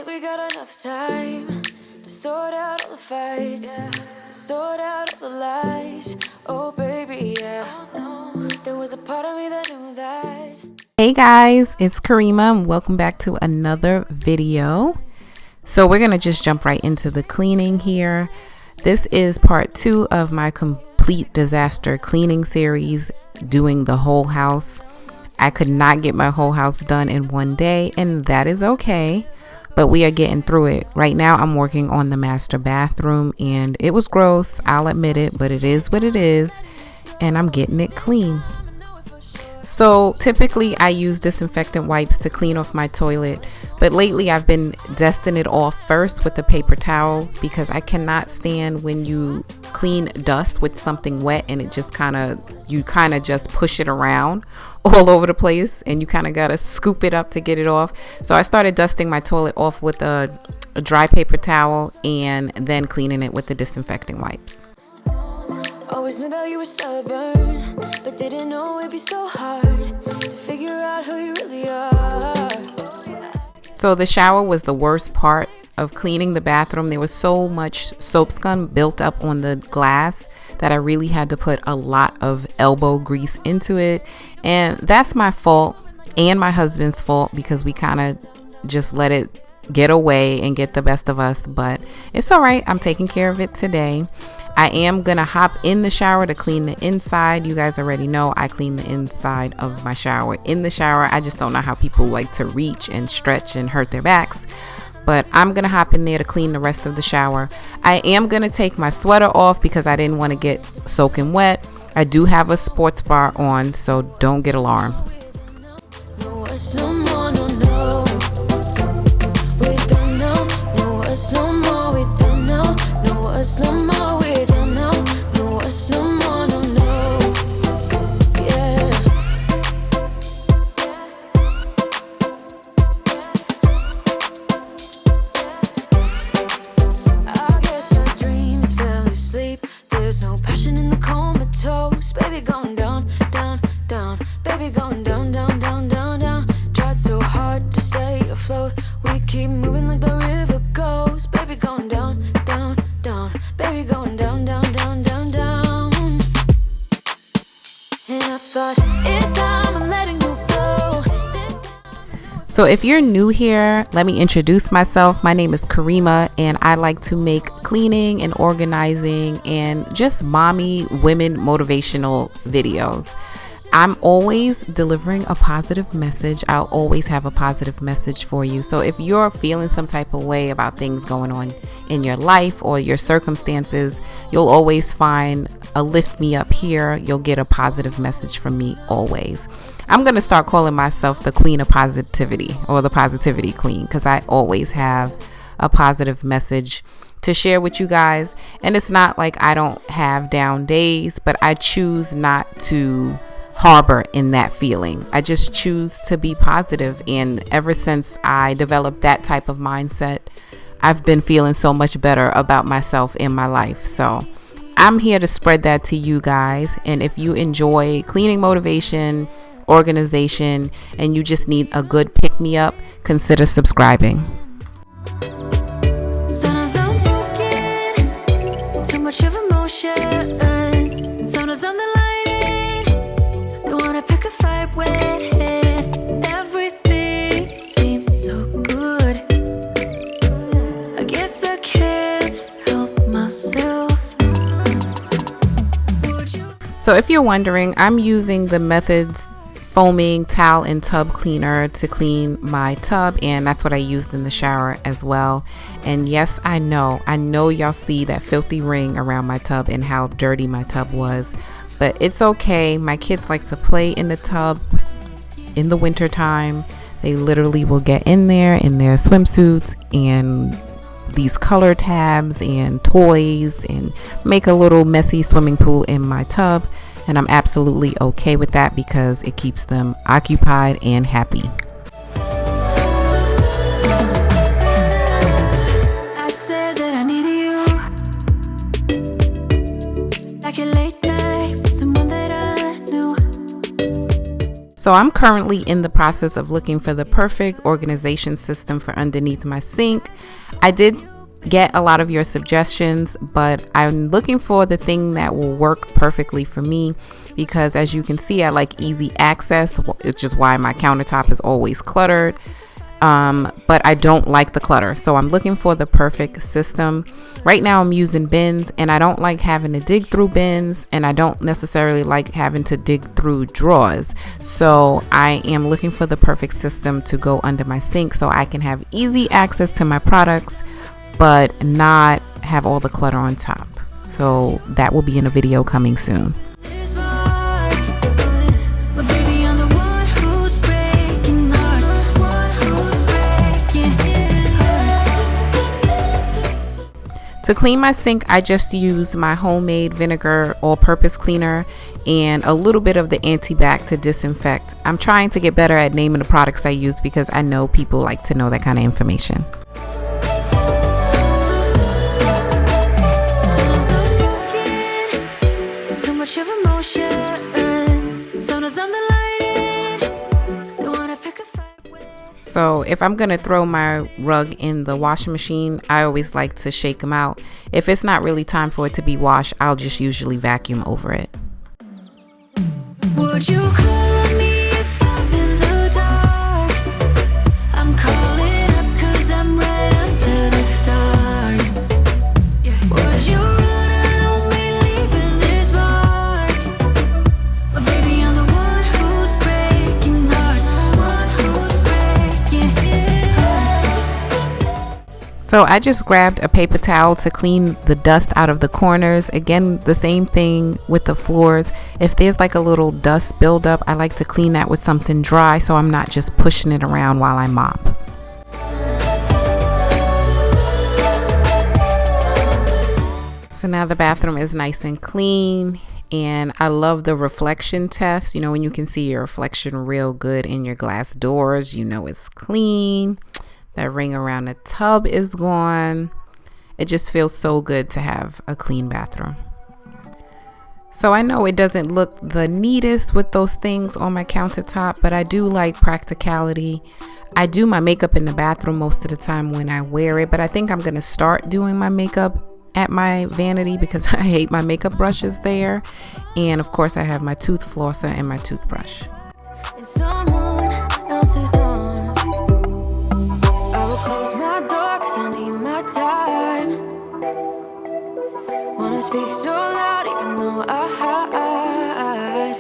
think we got enough time to sort out all the fights, to sort out all the lies. Oh baby, yeah. There was a part of me that knew that. Hey guys, it's Kerima and welcome back to another video. So we're gonna just jump right into the cleaning here. This is part 2 of my complete disaster cleaning series, doing the whole house. I could not get my whole house done in one day, and that is okay, but we are getting through it. Right now I'm working on the master bathroom, and it was gross, I'll admit it, but it is what it is, and I'm getting it clean. So typically I use disinfectant wipes to clean off my toilet, but lately I've been dusting it off first with the paper towel because I cannot stand when you clean dust with something wet and it just you kind of just push it around all over the place and you kind of gotta scoop it up to get it off. So I started dusting my toilet off with a dry paper towel and then cleaning it with the disinfecting wipes. Always knew that you were stubborn, but didn't know it'd be so hard to figure out who you really are. So the shower was the worst part of cleaning the bathroom. There was so much soap scum built up on the glass that I really had to put a lot of elbow grease into it. And that's my fault and my husband's fault because we kind of just let it get away and get the best of us. But it's all right. I'm taking care of it today. I am gonna hop in the shower to clean the inside. You guys already know I clean the inside of my shower in the shower. I just don't know how people like to reach and stretch and hurt their backs, but I'm gonna hop in there to clean the rest of the shower. I am gonna take my sweater off because I didn't want to get soaking wet. I do have a sports bra on, so don't get alarmed. No, us no more, no, no. We don't know. No, us no more. We don't know. No, us no more. We don't know. No, us no more, no, no. Yeah. I guess our dreams fell asleep. There's no passion in the comatose. Baby going down, down, down. Baby going down, down, down, down, down. Tried so hard to stay afloat. We keep moving like the river goes. Baby going down, down, down. Baby going down, down, down, down, down. And I thought it's time I'm letting you go. So if you're new here, let me introduce myself. My name is Kerima and I like to make cleaning and organizing and just mommy women motivational videos. I'm always delivering a positive message. I'll always have a positive message for you. So if you're feeling some type of way about things going on in your life or your circumstances, you'll always find a lift me up here. You'll get a positive message from me always. I'm going to start calling myself the queen of positivity or the positivity queen because I always have a positive message to share with you guys. And it's not like I don't have down days, but I choose not to harbor in that feeling. I just choose to be positive, and ever since I developed that type of mindset, I've been feeling so much better about myself in my life. So I'm here to spread that to you guys, and if you enjoy cleaning motivation, organization, and you just need a good pick-me-up, consider subscribing. Sometimes I'm broken, too much of emotion. Sometimes I'm the lighting, don't wanna pick a fight with it. Everything seems so good. I guess I can't help myself. So if you're wondering, I'm using the Methods foaming towel and tub cleaner to clean my tub, and that's what I used in the shower as well. And yes, I know y'all see that filthy ring around my tub and how dirty my tub was, but it's okay. My kids like to play in the tub in the winter time. They literally will get in there in their swimsuits and these color tabs and toys and make a little messy swimming pool in my tub, and I'm absolutely okay with that because it keeps them occupied and happy. I said that I needed you, like a late night, someone that I knew. So I'm currently in the process of looking for the perfect organization system for underneath my sink. I did get a lot of your suggestions, but I'm looking for the thing that will work perfectly for me, because as you can see, I like easy access, which is why my countertop is always cluttered. But I don't like the clutter. So I'm looking for the perfect system. Right now I'm using bins, and I don't like having to dig through bins, and I don't necessarily like having to dig through drawers. So I am looking for the perfect system to go under my sink so I can have easy access to my products, but not have all the clutter on top. So that will be in a video coming soon. To clean my sink, I just use my homemade vinegar all-purpose cleaner and a little bit of the anti-bac to disinfect. I'm trying to get better at naming the products I use because I know people like to know that kind of information. Too much of emotions. Sometimes I'm the light. Don't wanna pick a fight. So if I'm gonna throw my rug in the washing machine, I always like to shake them out. If it's not really time for it to be washed, I'll just usually vacuum over it. Would you call me if I'm in the dark? I'm calling up 'cause I'm right under the stars. Would you run on me leaving this mark? But baby, I'm the one who's breaking hearts, one who's breaking hearts. So I just grabbed a paper towel to clean the dust out of the corners. Again, the same thing with the floors. If there's like a little dust buildup, I like to clean that with something dry so I'm not just pushing it around while I mop. So now the bathroom is nice and clean, and I love the reflection test. You know, when you can see your reflection real good in your glass doors, you know it's clean. That ring around the tub is gone. It just feels so good to have a clean bathroom. So I know it doesn't look the neatest with those things on my countertop, but I do like practicality. I do my makeup in the bathroom most of the time when I wear it, but I think I'm gonna start doing my makeup at my vanity because I hate my makeup brushes there. And of course I have my tooth flosser and my toothbrush. In someone else's arms, I will close my door 'cause I need my time. Wanna speak so loud even though I hide.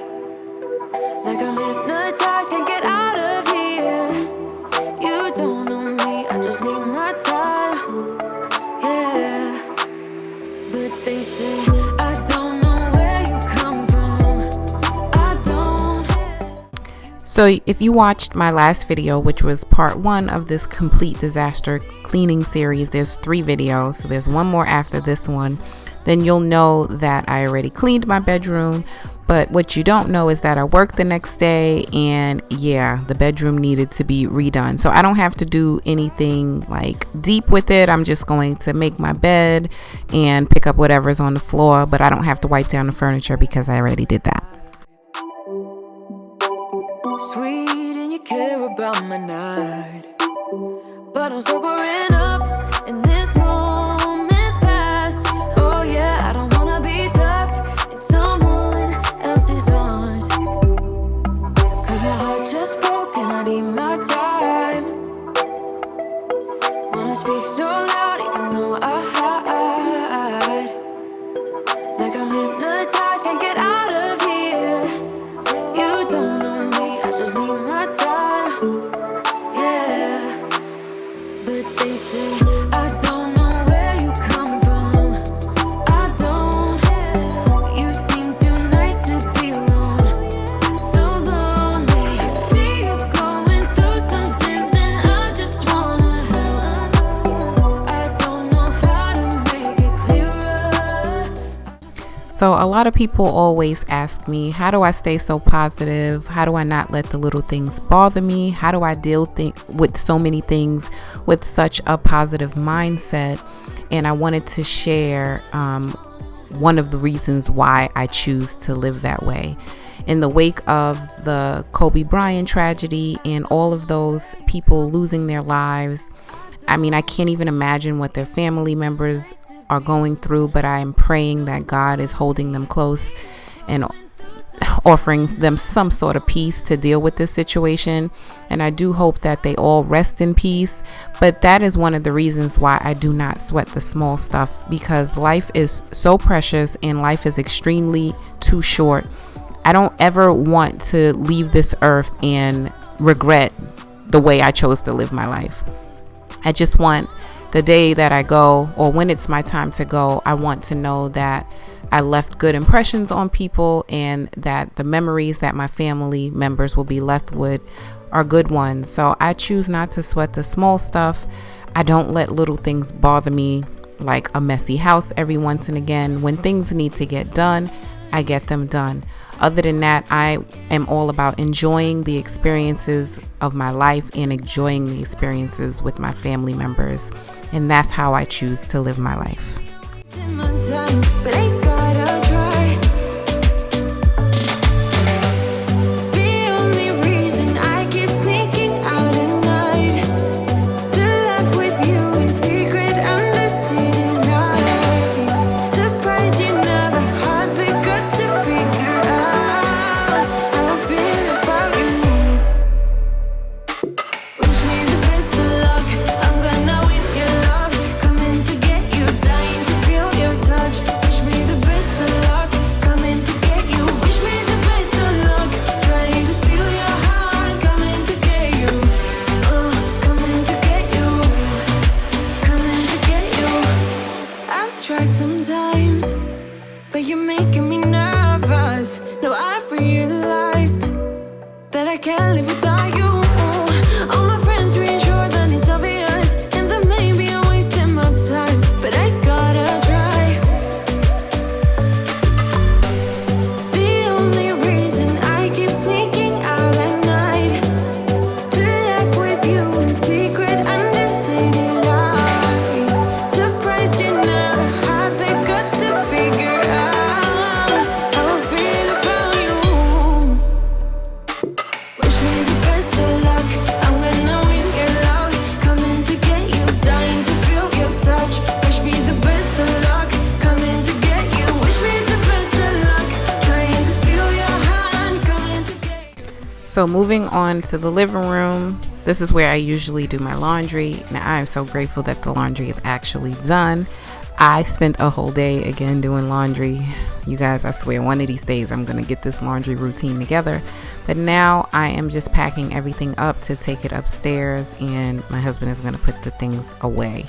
Like I'm hypnotized, can't get out of here. You don't know me, I just need my time. Yeah, but they say I don't know where you come from. I don't have. So if you watched my last video, which was part 1 of this complete disaster cleaning series, there's 3 videos. So there's one more after this one. Then you'll know that I already cleaned my bedroom. But what you don't know is that I worked the next day, and yeah, the bedroom needed to be redone. So I don't have to do anything like deep with it. I'm just going to make my bed and pick up whatever's on the floor, but I don't have to wipe down the furniture because I already did that. Sweet and you care about my night, but I'm sobering up in this moment's past. Oh yeah, I don't wanna be tucked in someone else's arms, 'cause my heart just broke and I need my time. Wanna speak so loud even though I hide. Like I'm hypnotized, can't get out of here. You don't know me, I just need my time. Yeah, but they say I don't know where you come from. I don't. You seem too nice to be alone. So lonely. I see you going through some things and I just wanna help. I don't know how to make it clearer. So a lot of people always ask me, how do I stay so positive? How do I not let the little things bother me? How do I deal with so many things with such a positive mindset? And I wanted to share one of the reasons why I choose to live that way. In the wake of the Kobe Bryant tragedy and all of those people losing their lives, I mean, I can't even imagine what their family members are going through, but I am praying that God is holding them close and offering them some sort of peace to deal with this situation. And I do hope that they all rest in peace. But that is one of the reasons why I do not sweat the small stuff, because life is so precious and life is extremely too short. I don't ever want to leave this earth and regret the way I chose to live my life. I just want the day that I go, or when it's my time to go, I want to know that I left good impressions on people and that the memories that my family members will be left with are good ones. So I choose not to sweat the small stuff. I don't let little things bother me, like a messy house every once and again. When things need to get done, I get them done. Other than that, I am all about enjoying the experiences of my life and enjoying the experiences with my family members. And that's how I choose to live my life. So moving on to the living room, this is where I usually do my laundry. Now I am so grateful that the laundry is actually done. I spent a whole day again doing laundry. You guys, I swear one of these days I'm gonna get this laundry routine together. But now I am just packing everything up to take it upstairs, and my husband is gonna put the things away.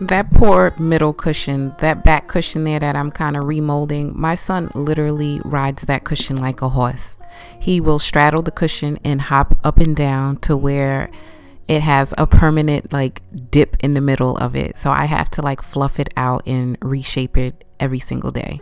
That poor middle cushion, that back cushion there that I'm kind of remolding, my son literally rides that cushion like a horse. He will straddle the cushion and hop up and down to where it has a permanent like dip in the middle of it. So I have to like fluff it out and reshape it every single day.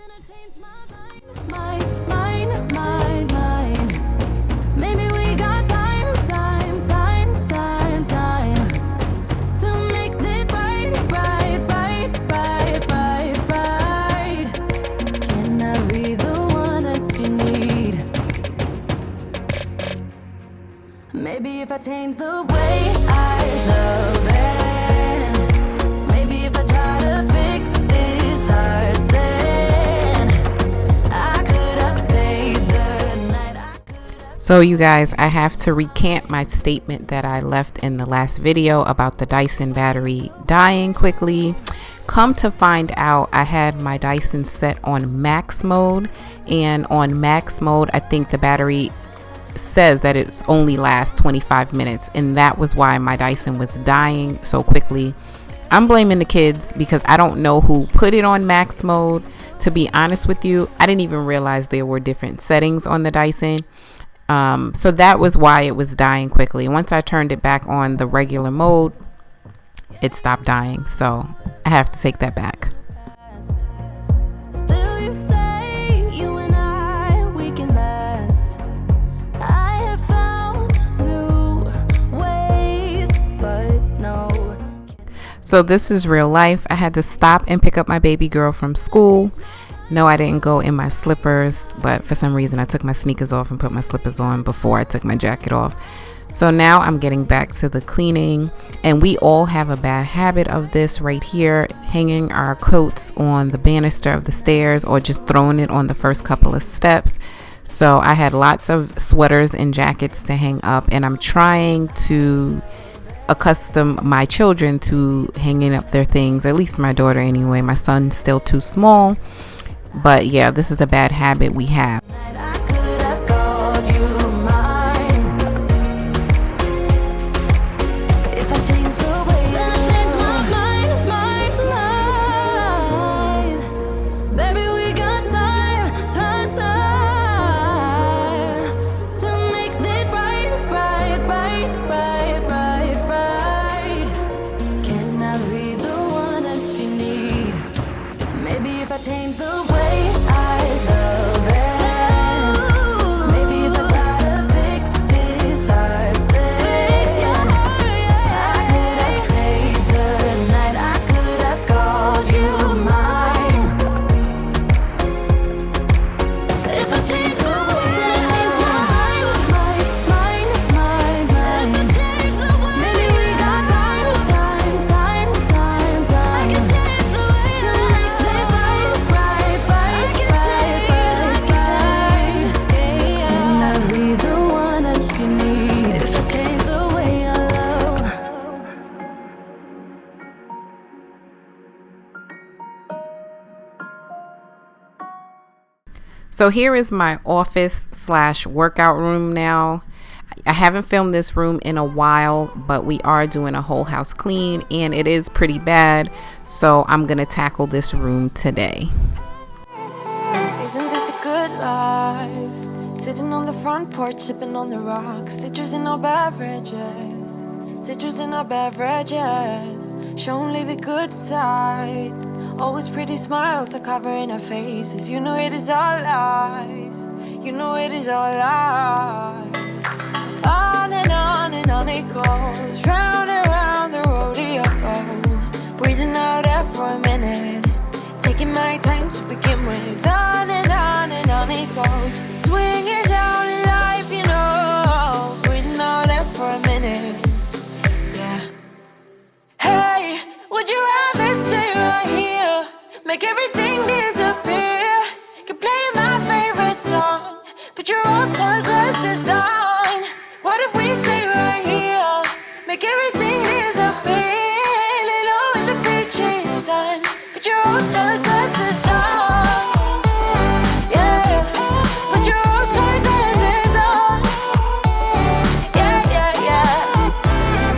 Maybe if I change the way I love it. Maybe if I try to fix this start, then I could have stayed the night. So you guys, I have to recant my statement that I left in the last video about the Dyson battery dying quickly. Come to find out, I had my Dyson set on max mode, and on max mode I think the battery says that it only lasts 25 minutes, and that was why my Dyson was dying so quickly. I'm blaming the kids because I don't know who put it on max mode. To be honest with you, I didn't even realize there were different settings on the Dyson. So that was why it was dying quickly. Once I turned it back on the regular mode, it stopped dying. So I have to take that back. Still you say you and I, we can last. I have found new ways, but no. So this is real life. I had to stop and pick up my baby girl from school. No, I didn't go in my slippers, but for some reason I took my sneakers off and put my slippers on before I took my jacket off. So now I'm getting back to the cleaning, and we all have a bad habit of this right here, hanging our coats on the banister of the stairs or just throwing it on the first couple of steps. So I had lots of sweaters and jackets to hang up, and I'm trying to accustom my children to hanging up their things, at least my daughter anyway. My son's still too small, but yeah, this is a bad habit we have. I could have called you mine. If I change the way, then I change my mind. Baby, we got time to make this right. Can I be the one that you need? Maybe if I change the way I love it. Maybe if I try to fix this start, then I could have stayed the night. I could have called you mine. If I change the way, then I change my mind. Maybe we got time I can change the way to make this right. Can I be the one that you need? If I change the way I love. So here is my office / workout room now. I haven't filmed this room in a while, but we are doing a whole house clean, and it is pretty bad. So I'm going to tackle this room today. Isn't this a good life? Sitting on the front porch, sipping on the rocks. Citrus in our beverages. Show only the good sides. Always pretty smiles are covering our faces. You know it is all lies. On and on it goes. Round and round the rodeo. Breathing out air for a minute. Taking my time to begin with. On and on it goes. Swinging down in life, you know. Breathing out air for a minute. Yeah. Hey, would you rather stay right here? Make everything disappear. Can play my favorite song. Put your rose-colored glasses on. What if we stay right here? Make everything disappear. Lay low in the beaching sun. Put your rose-colored glasses on. Yeah. Put your rose-colored glasses on. Yeah.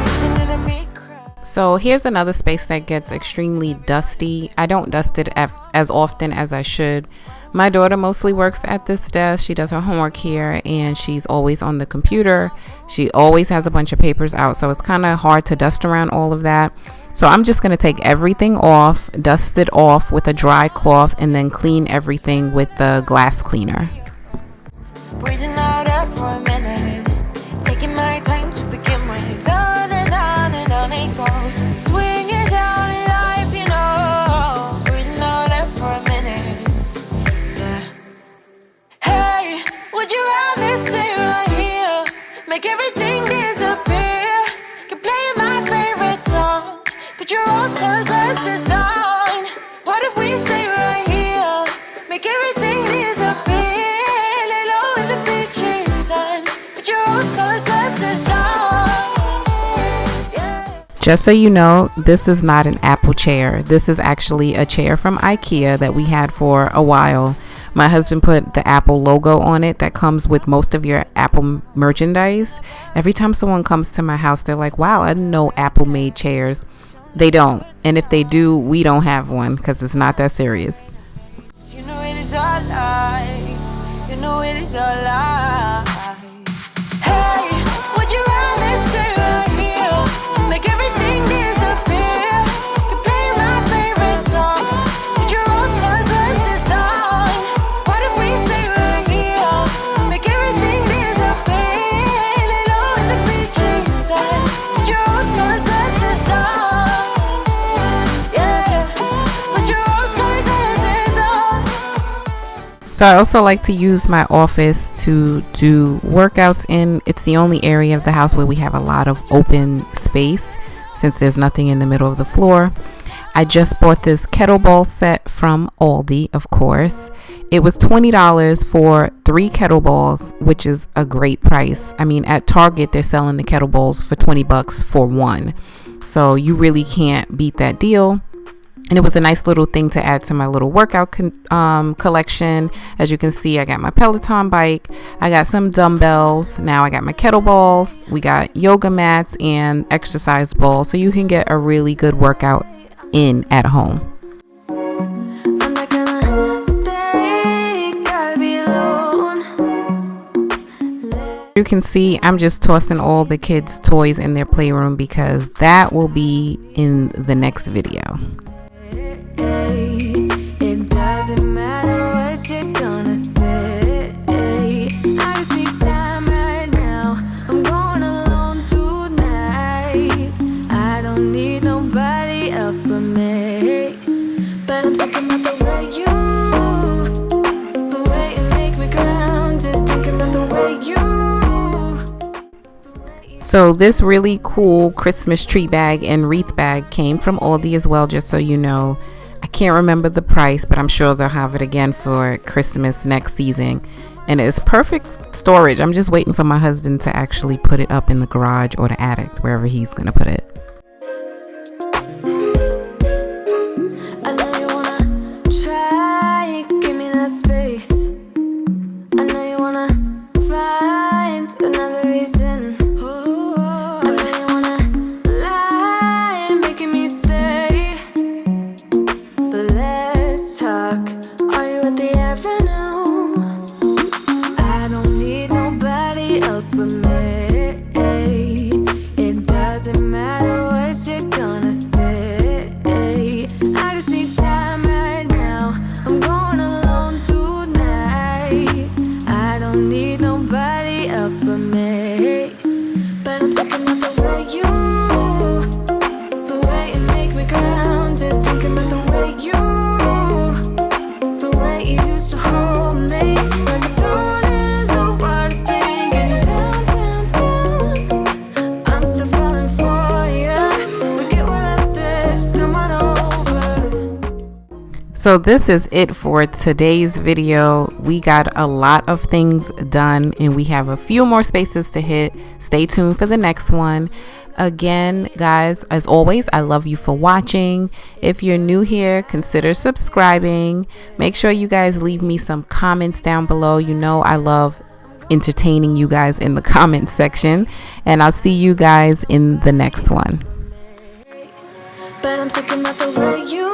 Listening to me cry. So here's another space that gets extremely dusty. I don't dust it as often as I should. My daughter mostly works at this desk. She does her homework here, and she's always on the computer. She always has a bunch of papers out, so it's kind of hard to dust around all of that. So I'm just going to take everything off, dust it off with a dry cloth, and then clean everything with the glass cleaner. Breathing out air for a minute. Taking my time to begin with. On it goes. Swinging down in life, you know. Breathing out air for a minute. Yeah. Hey, would you rather stay right here? Make everything disappear. Just so you know, this is not an Apple chair. This is actually a chair from IKEA that we had for a while. My husband put the Apple logo on it that comes with most of your Apple merchandise. Every time someone comes to my house, they're like, wow, I didn't know Apple made chairs. They don't. And if they do, we don't have one because it's not that serious. You know it is all lies. You know it is all lies. Hey, would you rather stay right here? Make everything disappear. You play my favorite song. Put your rose-colored glasses on. What if we stay right here? Make everything disappear. Lay low in the beaching sun. Put your rose-colored glasses on. Yeah, put your rose-colored glasses on. So I also like to use my office to do workouts in. It's the only area of the house where we have a lot of open space since there's nothing in the middle of the floor. I just bought this kettlebell set from Aldi, of course. It was $20 for 3 kettlebells, which is a great price. I mean, at Target, they're selling the kettlebells for $20 for one. So you really can't beat that deal. And it was a nice little thing to add to my little workout collection. As you can see, I got my Peloton bike. I got some dumbbells. Now I got my kettlebells. We got yoga mats and exercise balls. So you can get a really good workout in at home. I'm not gonna stay, gotta be alone. You can see I'm just tossing all the kids' toys in their playroom because that will be in the next video. It doesn't matter what you're gonna say. I just need time right now. I'm going alone tonight. I don't need nobody else but me. But I'm thinking about the way you make me grounded. Thinking about the way you. So this really cool Christmas tree bag and wreath bag came from Aldi as well, just so you know. I can't remember the price, but I'm sure they'll have it again for Christmas next season. And it's perfect storage. I'm just waiting for my husband to actually put it up in the garage or the attic, wherever he's going to put it. I know you wanna try, give me that space. I know you wanna find another reason. I know you wanna lie, making me stay. But let's talk. Are you at the avenue? I don't need nobody else but me. It doesn't matter what you're gonna say. I just need time right now. I'm going alone tonight. I don't need nobody else but me. But I'm thinking about the way you make me grounded. Thinking about the way you used to hold me. Like a stone in the water, sinking down, down, down. I'm still falling for you. Forget what I said, just come on over. So this is it for today's video. We got a lot of things done and we have a few more spaces to hit. Stay tuned for the next one. Again, guys, as always, I love you for watching. If you're new here, consider subscribing. Make sure you guys leave me some comments down below. You know I love entertaining you guys in the comment section. And I'll see you guys in the next one. But I'm thinking about the way you